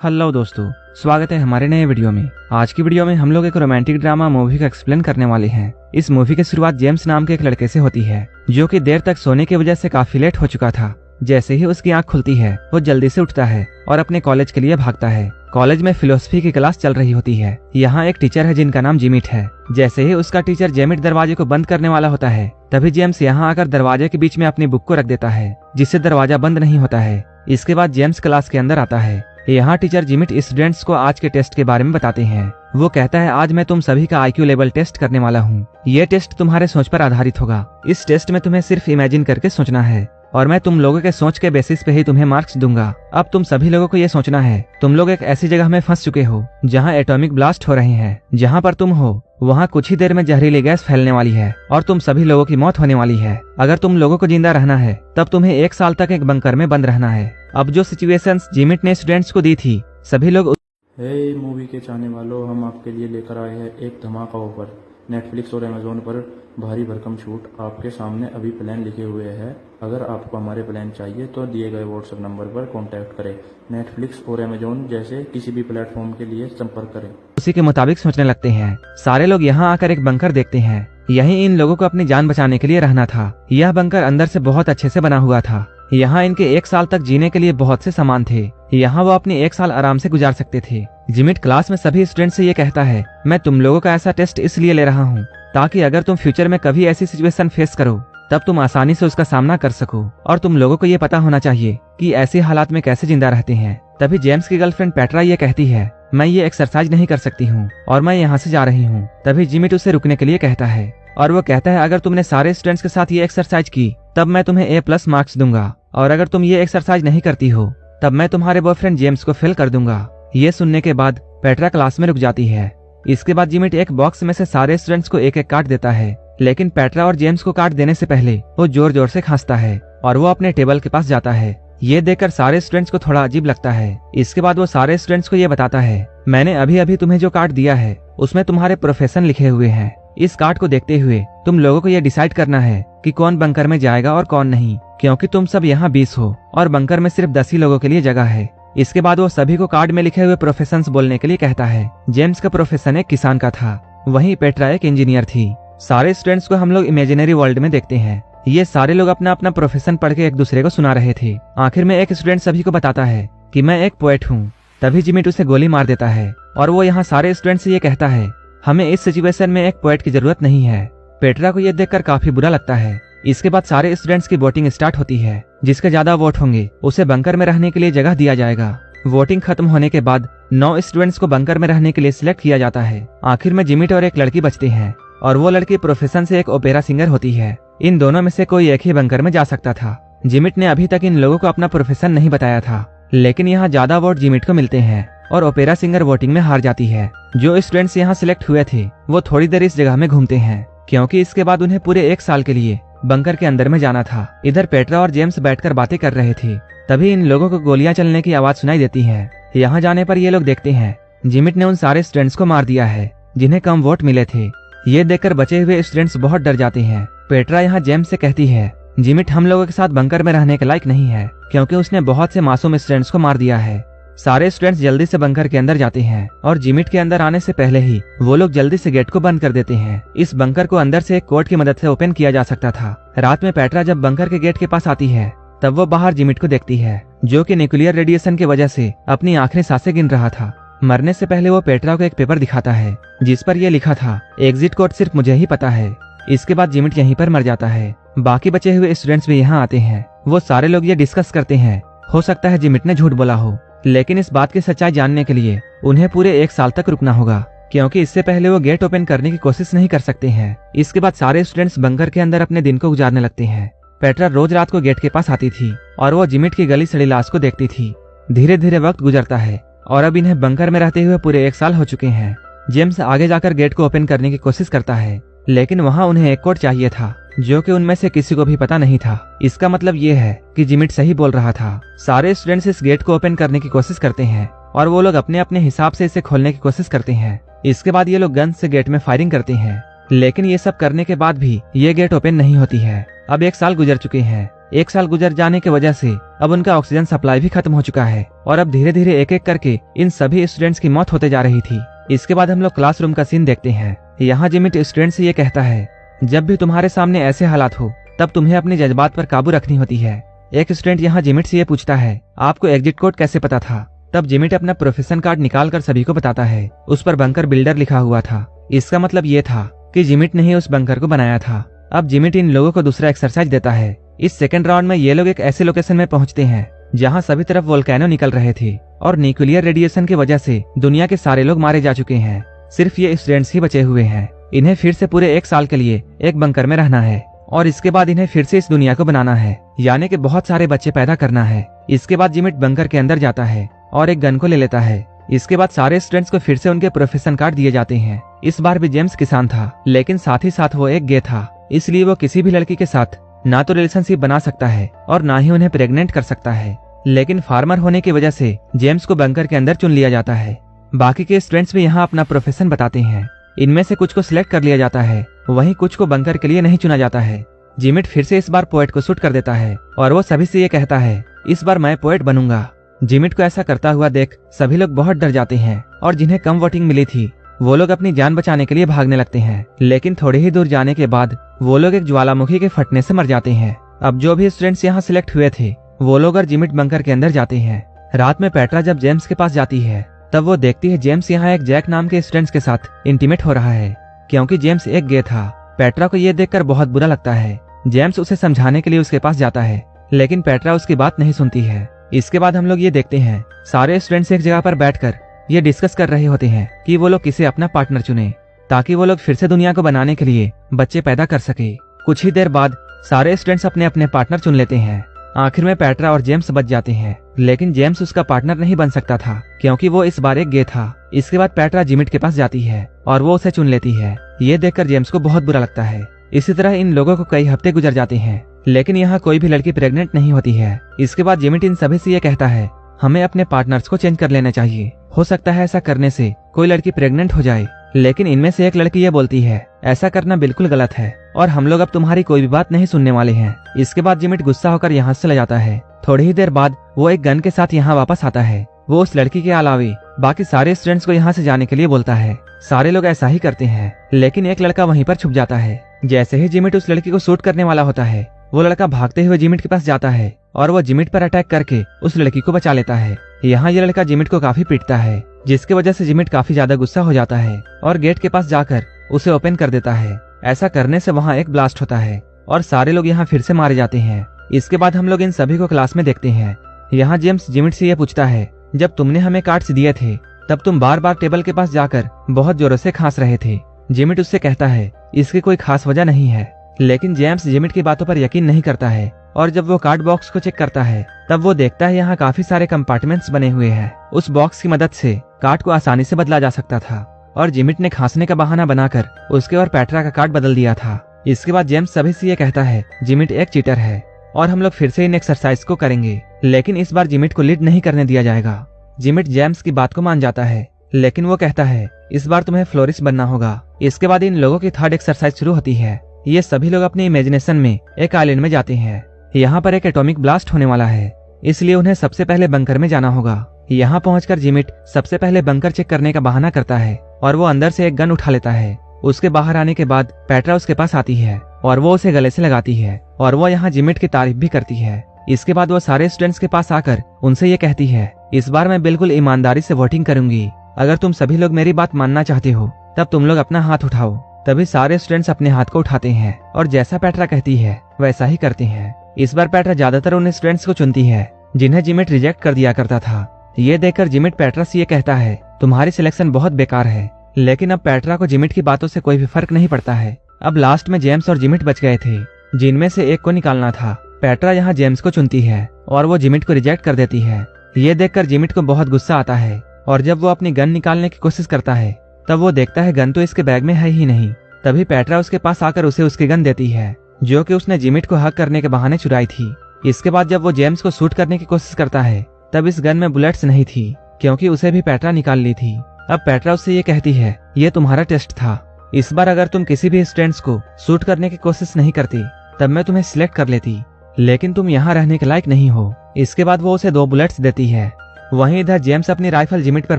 Hello दोस्तों, स्वागत है हमारे नए वीडियो में। आज की वीडियो में हम लोग एक रोमांटिक ड्रामा मूवी का एक्सप्लेन करने वाले हैं। इस मूवी की शुरुआत जेम्स नाम के एक लड़के से होती है, जो कि देर तक सोने की वजह से काफी लेट हो चुका था। जैसे ही उसकी आंख खुलती है, वो जल्दी से उठता है और अपने कॉलेज के लिए भागता है। कॉलेज में फिलोसफी की क्लास चल रही होती है। यहाँ एक टीचर है जिनका नाम जिमिट है। जैसे ही उसका टीचर जेमिट दरवाजे को बंद करने वाला होता है, तभी जेम्स यहाँ आकर दरवाजे के बीच में अपनी बुक को रख देता है, जिससे दरवाजा बंद नहीं होता है। इसके बाद जेम्स क्लास के अंदर आता है। यहाँ टीचर जिमिट स्टूडेंट्स को आज के टेस्ट के बारे में बताते हैं। वो कहता है, आज मैं तुम सभी का IQ लेवल टेस्ट करने वाला हूँ। ये टेस्ट तुम्हारे सोच पर आधारित होगा। इस टेस्ट में तुम्हें सिर्फ इमेजिन करके सोचना है और मैं तुम लोगों के सोच के बेसिस पे ही तुम्हें मार्क्स दूंगा। अब तुम सभी लोगों को ये सोचना है, तुम लोग एक ऐसी जगह में फंस चुके हो जहाँ एटॉमिक ब्लास्ट हो रहे हैं। जहाँ पर तुम हो वहाँ कुछ ही देर में जहरीली गैस फैलने वाली है और तुम सभी लोगों की मौत होने वाली है। अगर तुम लोगों को जिंदा रहना है तब तुम्हें 1 साल तक एक बंकर में बंद रहना है। अब जो सिचुएशंस जिमिट ने स्टूडेंट्स को दी थी, सभी लोग हे मूवी के चाहने वालों, हम आपके लिए लेकर आए हैं एक धमाका ऑफर। नेटफ्लिक्स और अमेजोन पर भारी भरकम छूट आपके सामने अभी प्लान लिखे हुए हैं। अगर आपको हमारे प्लान चाहिए तो दिए गए व्हाट्सएप नंबर पर कांटेक्ट करें। नेटफ्लिक्स और अमेजोन जैसे किसी भी प्लेटफॉर्म के लिए संपर्क करें। उसी के मुताबिक सोचने लगते हैं। सारे लोग यहाँ आकर एक बंकर देखते हैं। यहीं इन लोगों को अपनी जान बचाने के लिए रहना था। यह बंकर अंदर से बहुत अच्छे से बना हुआ था। यहाँ इनके 1 साल तक जीने के लिए बहुत से सामान थे। यहाँ वो अपने 1 साल आराम से गुजार सकते थे। जिमिट क्लास में सभी स्टूडेंट से ये कहता है, मैं तुम लोगों का ऐसा टेस्ट इसलिए ले रहा हूँ ताकि अगर तुम फ्यूचर में कभी ऐसी सिचुएशन फेस करो तब तुम आसानी से उसका सामना कर सको। और तुम लोगों को ये पता होना चाहिए कि ऐसे हालात में कैसे जिंदा रहते हैं। तभी जेम्स की गर्लफ्रेंड पेट्रा ये कहती है, मैं ये एक्सरसाइज नहीं कर सकती हूँ और मैं यहाँ से जा रही हूँ। तभी जिमिट उसे रुकने के लिए कहता है और वो कहता है, अगर तुमने सारे स्टूडेंट्स के साथ ये एक्सरसाइज की तब मैं तुम्हें A+ मार्क्स दूंगा, और अगर तुम ये एक्सरसाइज नहीं करती हो तब मैं तुम्हारे बॉयफ्रेंड जेम्स को फेल कर दूंगा। ये सुनने के बाद पेट्रा क्लास में रुक जाती है। इसके बाद जिमिट एक बॉक्स में से सारे स्टूडेंट्स को एक एक काट देता है, लेकिन पेट्रा और जेम्स को काट देने से पहले वो जोर जोर से खांसता है और वो अपने टेबल के पास जाता है। ये देखकर सारे स्टूडेंट्स को थोड़ा अजीब लगता है। इसके बाद वो सारे स्टूडेंट्स को ये बताता है, मैंने अभी अभी तुम्हें जो कार्ड दिया है उसमें तुम्हारे प्रोफेशन लिखे हुए हैं। इस कार्ड को देखते हुए तुम लोगों को ये डिसाइड करना है कि कौन बंकर में जाएगा और कौन नहीं, क्योंकि तुम सब यहाँ 20 हो और बंकर में सिर्फ 10 ही लोगों के लिए जगह है। इसके बाद वो सभी को कार्ड में लिखे हुए प्रोफेशंस बोलने के लिए कहता है। जेम्स का प्रोफेशन एक किसान का था, वहीं पेट्रा एक इंजीनियर थी। सारे स्टूडेंट्स को हम लोग इमेजिनरी वर्ल्ड में देखते हैं। ये सारे लोग अपना अपना प्रोफेशन पढ़ के एक दूसरे को सुना रहे थे। आखिर में एक स्टूडेंट सभी को बताता है कि मैं एक पोएट हूँ। तभी जिमिट उसे गोली मार देता है और वो यहाँ सारे स्टूडेंट से ये कहता है, हमें इस सिचुएशन में एक पोएट की जरूरत नहीं है। पेट्रा को यह देखकर काफी बुरा लगता है। इसके बाद सारे स्टूडेंट्स की वोटिंग स्टार्ट होती है। जिसके ज्यादा वोट होंगे उसे बंकर में रहने के लिए जगह दिया जाएगा। वोटिंग खत्म होने के बाद 9 स्टूडेंट्स को बंकर में रहने के लिए सिलेक्ट किया जाता है। आखिर में जिमिट और एक लड़की बचते हैं और वो लड़की प्रोफेशन से एक ओपेरा सिंगर होती है। इन दोनों में से कोई एक ही बंकर में जा सकता था। जिमिट ने अभी तक इन लोगों को अपना प्रोफेशन नहीं बताया था, लेकिन यहाँ ज्यादा वोट जिमिट को मिलते हैं और ओपेरा सिंगर वोटिंग में हार जाती है। जो स्टूडेंट्स यहाँ सिलेक्ट हुए थे वो थोड़ी देर इस जगह में घूमते हैं, क्योंकि इसके बाद उन्हें पूरे 1 साल के लिए बंकर के अंदर में जाना था। इधर पेट्रा और जेम्स बैठकर बातें कर रहे थे। तभी इन लोगों को गोलियां चलने की आवाज सुनाई देती है। यहाँ जाने पर ये लोग देखते हैं जिमिट ने उन सारे स्टूडेंट्स को मार दिया है जिन्हें कम वोट मिले थे। ये देखकर बचे हुए स्टूडेंट्स बहुत डर जाते हैं। पेट्रा यहाँ जेम्स से कहती है, जिमिट हम लोगों के साथ बंकर में रहने के लायक नहीं है, क्योंकि उसने बहुत से मासूम स्टूडेंट्स को मार दिया है। सारे स्टूडेंट्स जल्दी से बंकर के अंदर जाते हैं और जिमिट के अंदर आने से पहले ही वो लोग जल्दी से गेट को बंद कर देते हैं। इस बंकर को अंदर से एक कोड की मदद से ओपन किया जा सकता था। रात में पेट्रा जब बंकर के गेट के पास आती है तब वो बाहर जिमिट को देखती है, जो कि न्यूक्लियर रेडिएशन की वजह से अपनी आखिरी सांसें गिन रहा था। मरने से पहले वो पेट्रा को एक पेपर दिखाता है जिस पर यह लिखा था, एग्जिट कोड सिर्फ मुझे ही पता है। इसके बाद जिमिट यहीं पर मर जाता है। बाकी बचे हुए स्टूडेंट्स भी यहाँ आते हैं। वो सारे लोग ये डिस्कस करते हैं, हो सकता है जिमिट ने झूठ बोला हो, लेकिन इस बात की सच्चाई जानने के लिए उन्हें पूरे 1 साल तक रुकना होगा, क्योंकि इससे पहले वो गेट ओपन करने की कोशिश नहीं कर सकते हैं। इसके बाद सारे स्टूडेंट्स बंकर के अंदर अपने दिन को गुजारने लगते हैं। पेट्रा रोज रात को गेट के पास आती थी और वो जिमिट की गली सड़ी लाश को देखती थी। धीरे धीरे वक्त गुजरता है और अब इन्हें बंकर में रहते हुए पूरे 1 साल हो चुके हैं। जेम्स आगे जाकर गेट को ओपन करने की कोशिश करता है, लेकिन वहाँ उन्हें एक कोड चाहिए था जो कि उनमें से किसी को भी पता नहीं था। इसका मतलब ये है कि जिमिट सही बोल रहा था। सारे स्टूडेंट्स इस गेट को ओपन करने की कोशिश करते हैं और वो लोग अपने अपने हिसाब से इसे खोलने की कोशिश करते हैं। इसके बाद ये लोग गन से गेट में फायरिंग करते हैं, लेकिन ये सब करने के बाद भी ये गेट ओपन नहीं होती है। अब 1 साल गुजर चुके हैं। 1 साल गुजर जाने की वजह से अब उनका ऑक्सीजन सप्लाई भी खत्म हो चुका है और अब धीरे धीरे एक एक करके इन सभी स्टूडेंट्स की मौत होते जा रही थी। इसके बाद हम लोग क्लासरूम का सीन देखते हैं। यहाँ जिमिट स्टूडेंट से ये कहता है, जब भी तुम्हारे सामने ऐसे हालात हो तब तुम्हें अपने जज्बात पर काबू रखनी होती है। एक स्टूडेंट यहाँ जिमिट से ये पूछता है, आपको एग्जिट कोड कैसे पता था? तब जिमिट अपना प्रोफेशन कार्ड निकाल कर सभी को बताता है। उस पर बंकर बिल्डर लिखा हुआ था। इसका मतलब ये था कि जिमिट ने ही उस बंकर को बनाया था। अब जिमिट इन लोगों को दूसरा एक्सरसाइज देता है। इस सेकंड राउंड में ये लोग एक ऐसे लोकेशन में पहुंचते हैं जहां सभी तरफ वोल्केनो निकल रहे थे और न्यूक्लियर रेडिएशन की वजह से दुनिया के सारे लोग मारे जा चुके हैं। सिर्फ ये स्टूडेंट्स ही बचे हुए हैं। इन्हें फिर से पूरे 1 साल के लिए एक बंकर में रहना है और इसके बाद इन्हें फिर से इस दुनिया को बनाना है, यानी कि बहुत सारे बच्चे पैदा करना है। इसके बाद जिमिट बंकर के अंदर जाता है और एक गन को ले लेता है। इसके बाद सारे स्टूडेंट्स को फिर से उनके प्रोफेशन कार्ड दिए जाते हैं। इस बार भी जेम्स किसान था, लेकिन साथ ही साथ वो एक गे था, इसलिए वो किसी भी लड़की के साथ ना तो रिलेशनशिप बना सकता है और ना ही उन्हें प्रेग्नेंट कर सकता है। लेकिन फार्मर होने की वजह से जेम्स को बंकर के अंदर चुन लिया जाता है। बाकी के स्टूडेंट्स भी यहाँ अपना प्रोफेशन बताते हैं। इनमें से कुछ को सिलेक्ट कर लिया जाता है, वहीं कुछ को बंकर के लिए नहीं चुना जाता है। जिमिट फिर से इस बार पोएट को शूट कर देता है और वो सभी से ये कहता है, इस बार मैं पोएट बनूंगा। जिमिट को ऐसा करता हुआ देख सभी लोग बहुत डर जाते हैं और जिन्हें कम वोटिंग मिली थी वो लोग अपनी जान बचाने के लिए भागने लगते हैं। लेकिन थोड़ी ही दूर जाने के बाद वो लोग एक ज्वालामुखी के फटने से मर जाते हैं। अब जो भी स्टूडेंट्स यहाँ सिलेक्ट हुए थे वो लोग और जिमिट बंकर के अंदर जाते हैं। रात में पेट्रा जब जेम्स के पास जाती है तब वो देखती है जेम्स यहाँ एक जैक नाम के स्टूडेंट्स के साथ इंटीमेट हो रहा है, क्योंकि जेम्स एक गे था। पेट्रा को ये देखकर बहुत बुरा लगता है। जेम्स उसे समझाने के लिए उसके पास जाता है, लेकिन पेट्रा उसकी बात नहीं सुनती है। इसके बाद हम लोग ये देखते हैं सारे स्टूडेंट्स एक जगह पर बैठकर ये डिस्कस कर रहे होते हैं कि वो लोग किसे अपना पार्टनर चुने, ताकि वो लोग फिर से दुनिया को बनाने के लिए बच्चे पैदा कर सके। कुछ ही देर बाद सारे स्टूडेंट्स अपने अपने पार्टनर चुन लेते हैं। आखिर में पेट्रा और जेम्स बच जाते हैं, लेकिन जेम्स उसका पार्टनर नहीं बन सकता था क्योंकि वो इस बार एक गे था। इसके बाद पेट्रा जिमिट के पास जाती है और वो उसे चुन लेती है। ये देखकर जेम्स को बहुत बुरा लगता है। इसी तरह इन लोगों को कई हफ्ते गुजर जाते हैं, लेकिन यहाँ कोई भी लड़की प्रेग्नेंट नहीं होती है। इसके बाद जिमिट इन सभी से ये कहता है, हमें अपने पार्टनर्स को चेंज कर लेना चाहिए। हो सकता है ऐसा करने से कोई लड़की प्रेग्नेंट हो जाए। लेकिन इनमें से एक लड़की ये बोलती है, ऐसा करना बिल्कुल गलत है और हम लोग अब तुम्हारी कोई भी बात नहीं सुनने वाले हैं। इसके बाद जिमिट गुस्सा होकर यहाँ से चला जाता है। थोड़ी ही देर बाद वो एक गन के साथ यहाँ वापस आता है। वो उस लड़की के अलावे बाकी सारे स्टूडेंट्स को यहाँ से जाने के लिए बोलता है। सारे लोग ऐसा ही करते हैं, लेकिन एक लड़का वहीं पर छुप जाता है। जैसे ही जिमिट उस लड़की को शूट करने वाला होता है, वो लड़का भागते हुए जिमिट के पास जाता है और वो जिमिट पर अटैक करके उस लड़की को बचा लेता है। यहाँ ये लड़का जिमिट को काफी पीटता है, जिसकी वजह से जिमिट काफी ज्यादा गुस्सा हो जाता है और गेट के पास जाकर उसे ओपन कर देता है। ऐसा करने से वहाँ एक ब्लास्ट होता है और सारे लोग यहाँ फिर से मारे जाते हैं। इसके बाद हम लोग इन सभी को क्लास में देखते हैं। यहाँ जेम्स जिमिट से ये पूछता है, जब तुमने हमें कार्ड्स दिए थे तब तुम बार बार टेबल के पास जाकर बहुत जोरों से खांस रहे थे। जिमिट उससे कहता है, इसकी कोई खास वजह नहीं है। लेकिन जेम्स जिमिट की बातों पर यकीन नहीं करता है और जब वो कार्ड बॉक्स को चेक करता है तब वो देखता है यहाँ काफी सारे कंपार्टमेंट्स बने हुए हैं। उस बॉक्स की मदद से कार्ड को आसानी से बदला जा सकता था और जिमिट ने खांसने का बहाना बनाकर उसके और पेट्रा का कार्ड बदल दिया था। इसके बाद जेम्स सभी से ये कहता है, जिमिट एक चीटर है और हम लोग फिर से इन एक्सरसाइज को करेंगे, लेकिन इस बार जिमिट को लीड नहीं करने दिया जाएगा। जिमिट जेम्स की बात को मान जाता है, लेकिन वो कहता है, इस बार तुम्हें फ्लोरिस्ट बनना होगा। इसके बाद इन लोगों की थर्ड एक्सरसाइज शुरू होती है। ये सभी लोग अपने इमेजिनेशन में एक आइलैंड में जाते हैं। यहाँ पर एक एटॉमिक ब्लास्ट होने वाला है, इसलिए उन्हें सबसे पहले बंकर में जाना होगा। यहाँ पहुंचकर जिमिट सबसे पहले बंकर चेक करने का बहाना करता है और वो अंदर से एक गन उठा लेता है। उसके बाहर आने के बाद पेट्रा उसके पास आती है और वो उसे गले से लगाती है और वो यहाँ जिमिट की तारीफ भी करती है। इसके बाद वो सारे स्टूडेंट्स के पास आकर उनसे ये कहती है, इस बार मैं बिल्कुल ईमानदारी से वोटिंग करूंगी। अगर तुम सभी लोग मेरी बात मानना चाहते हो तब तुम लोग अपना हाथ उठाओ। तभी सारे स्टूडेंट्स अपने हाथ को उठाते हैं और जैसा पेट्रा कहती है वैसा ही करते हैं। इस बार पेट्रा ज्यादातर उन स्टूडेंट्स को चुनती है जिन्हें जिमिट रिजेक्ट कर दिया करता था। ये देखकर जिमिट पेट्रा से ये कहता है, तुम्हारी सिलेक्शन बहुत बेकार है। लेकिन अब पेट्रा को जिमिट की बातों से कोई भी फर्क नहीं पड़ता है। अब लास्ट में जेम्स और जिमिट बच गए थे, जिनमें से एक को निकालना था। पेट्रा यहाँ जेम्स को चुनती है और वो जिमिट को रिजेक्ट कर देती है। ये देखकर जिमिट को बहुत गुस्सा आता है और जब वो अपनी गन निकालने की कोशिश करता है तब वो देखता है गन तो इसके बैग में है ही नहीं। तभी पेट्रा उसके पास आकर उसे उसकी गन देती है, जो कि उसने जिमिट को हक करने के बहाने चुराई थी। इसके बाद जब वो जेम्स को शूट करने की कोशिश करता है तब इस गन में बुलेट्स नहीं थी, क्योंकि उसे भी पेट्रा निकाल ली थी। अब पेट्रा उससे ये कहती है, ये तुम्हारा टेस्ट था। इस बार अगर तुम किसी भी स्टूडेंट्स को शूट करने की कोशिश नहीं करती तब मैं तुम्हें सिलेक्ट कर लेती। लेकिन तुम यहाँ रहने के लायक नहीं हो। इसके बाद वो उसे 2 बुलेट्स देती है। वहीं इधर जेम्स अपनी राइफल जिमिट पर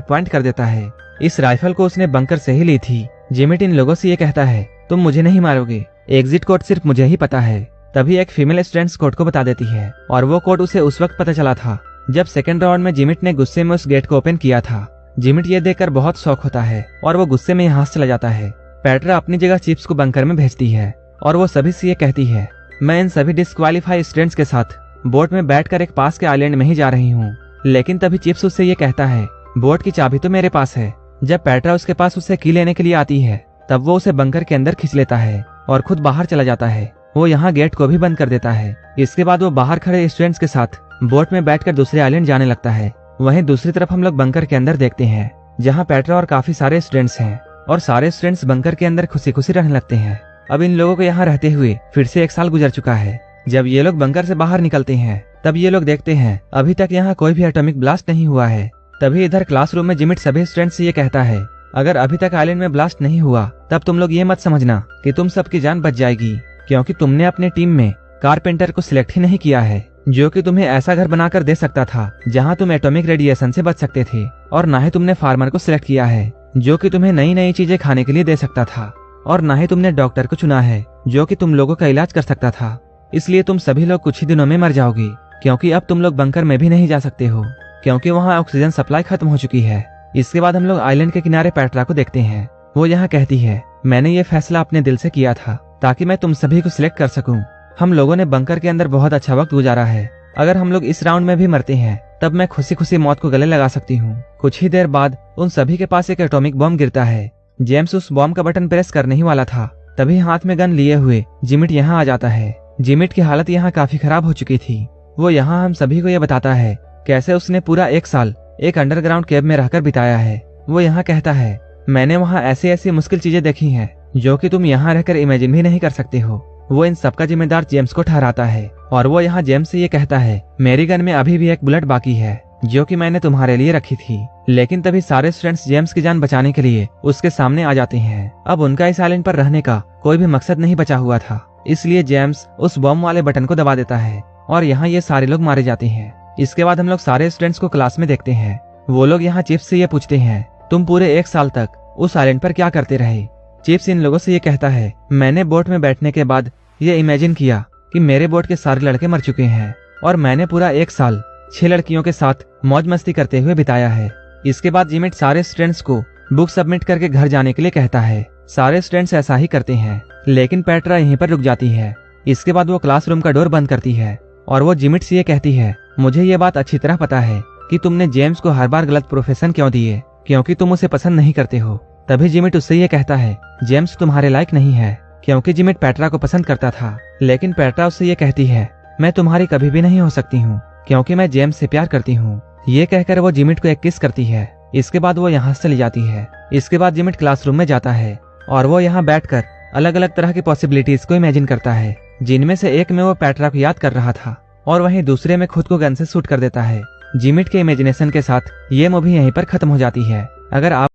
पॉइंट कर देता है। इस राइफल को उसने बंकर से ही ली थी। जिमिट इन लोगों से ये कहता है, तुम मुझे नहीं मारोगे, एग्जिट कोड सिर्फ मुझे ही पता है। तभी एक फीमेल स्टूडेंट्स कोड को बता देती है और वो कोड उसे उस वक्त पता चला था जब सेकंड राउंड में जिमिट ने गुस्से में उस गेट को ओपन किया था। जिमिट ये देखकर बहुत शौक होता है और वो गुस्से में यहाँ से चला जाता है। पेट्रा अपनी जगह चिप्स को बंकर में भेजती है और वो सभी से ये कहती है, मैं इन सभी डिस्क्वालीफाई स्टूडेंट्स के साथ बोट में बैठकर एक पास के आइलैंड में ही जा रही हूँ। लेकिन तभी चिप्स उससे ये कहता है, बोट की चाबी तो मेरे पास है। जब पेट्रा उसके पास उससे की लेने के लिए आती है तब वो उसे बंकर के अंदर खींच लेता है और खुद बाहर चला जाता है। वो यहाँ गेट को भी बंद कर देता है। इसके बाद वो बाहर खड़े स्टूडेंट्स के साथ बोट में बैठकर दूसरे आइलैंड जाने लगता है। वहीं दूसरी तरफ हम लोग बंकर के अंदर देखते हैं जहाँ पेट्रा और काफी सारे स्टूडेंट्स हैं और सारे स्टूडेंट्स बंकर के अंदर खुशी खुशी रहने लगते हैं। अब इन लोगों को यहाँ रहते हुए फिर से 1 साल गुजर चुका है। जब ये लोग बंकर से बाहर निकलते हैं तब ये लोग देखते हैं अभी तक यहाँ कोई भी एटॉमिक ब्लास्ट नहीं हुआ है। तभी इधर क्लासरूम में जिमिट सभी स्टूडेंट्स से ये कहता है, अगर अभी तक आइलैंड में ब्लास्ट नहीं हुआ तब तुम लोग ये मत समझना कि तुम सबकी जान बच जाएगी, क्योंकि तुमने अपने टीम में कारपेंटर को सिलेक्ट ही नहीं किया है जो कि तुम्हें ऐसा घर बनाकर दे सकता था जहां तुम एटॉमिक रेडिएशन से बच सकते थे, और ना ही तुमने फार्मर को सिलेक्ट किया है जो कि तुम्हें नई नई चीजें खाने के लिए दे सकता था, और ना ही तुमने डॉक्टर को चुना है जो कि तुम लोगों का इलाज कर सकता था। इसलिए तुम सभी लोग कुछ ही दिनों में मर जाओगे, क्योंकि अब तुम लोग बंकर में भी नहीं जा सकते हो क्योंकि वहाँ ऑक्सीजन सप्लाई खत्म हो चुकी है। इसके बाद हम लोग आइलैंड के किनारे पेट्रा को देखते हैं। वो यहाँ कहती है, मैंने ये फैसला अपने दिल से किया था ताकि मैं तुम सभी को सिलेक्ट कर सकूं। हम लोगों ने बंकर के अंदर बहुत अच्छा वक्त गुजारा है। अगर हम लोग इस राउंड में भी मरते हैं तब मैं खुशी खुशी मौत को गले लगा सकती हूँ। कुछ ही देर बाद उन सभी के पास एक एटॉमिक बॉम्ब गिरता है। जेम्स उस बॉम्ब का बटन प्रेस करने ही वाला था, तभी हाथ में गन लिए हुए जिमिट यहाँ आ जाता है। जिमिट की हालत यहाँ काफी खराब हो चुकी थी। वो यहाँ हम सभी को ये बताता है कैसे उसने पूरा 1 साल एक अंडरग्राउंड केव में रहकर बिताया है। वो यहाँ कहता है, मैंने वहाँ ऐसी ऐसी मुश्किल चीजें देखी हैं जो कि तुम यहाँ रहकर इमेजिन भी नहीं कर सकते हो। वो इन सबका जिम्मेदार जेम्स को ठहराता है और वो यहाँ जेम्स से ये कहता है, मेरी गन में अभी भी एक बुलेट बाकी है जो कि मैंने तुम्हारे लिए रखी थी। लेकिन तभी सारे स्टूडेंट्स जेम्स की जान बचाने के लिए उसके सामने आ जाते हैं। अब उनका इस आइलैंड पर रहने का कोई भी मकसद नहीं बचा हुआ था, इसलिए जेम्स उस बॉम्ब वाले बटन को दबा देता है और यहाँ ये सारे लोग मारे जाते हैं। इसके बाद हम लोग सारे स्टूडेंट्स को क्लास में देखते हैं। वो लोग यहाँ चिप्स से ये पूछते हैं, तुम पूरे 1 साल तक उस आइलैंड पर क्या करते रहे। चिप्स इन लोगों से ये कहता है, मैंने बोट में बैठने के बाद ये इमेजिन किया कि मेरे बोट के सारे लड़के मर चुके हैं और मैंने पूरा 1 साल 6 लड़कियों के साथ मौज मस्ती करते हुए बिताया है। इसके बाद जिमिट सारे स्टूडेंट्स को बुक सबमिट करके घर जाने के लिए कहता है। सारे स्टूडेंट्स ऐसा ही करते हैं, लेकिन पेट्रा यहीं पर रुक जाती है। इसके बाद वो क्लासरूम का डोर बंद करती है और वो जिमिट से ये कहती है, मुझे ये बात अच्छी तरह पता है कि तुमने जेम्स को हर बार गलत प्रोफेशन क्यों दिए, क्योंकि तुम उसे पसंद नहीं करते हो। तभी जिमिट उससे ये कहता है, जेम्स तुम्हारे लायक नहीं है, क्योंकि जिमिट पेट्रा को पसंद करता था। लेकिन पेट्रा उससे ये कहती है, मैं तुम्हारी कभी भी नहीं हो सकती हूँ क्योंकि मैं जेम्स से प्यार करती हूँ। ये कहकर वो जिमिट को एक किस करती है। इसके बाद वो यहाँ से चली जाती है। इसके बाद जिमिट क्लासरूम में जाता है और वो यहाँ बैठकर अलग अलग तरह की पॉसिबिलिटीज को इमेजिन करता है, जिनमें से एक में वो पेट्रा को याद कर रहा था और वहीं दूसरे में खुद को गन से शूट कर देता है। जिमिट के इमेजिनेशन के साथ ये मूवी यहीं पर खत्म हो जाती है। अगर आप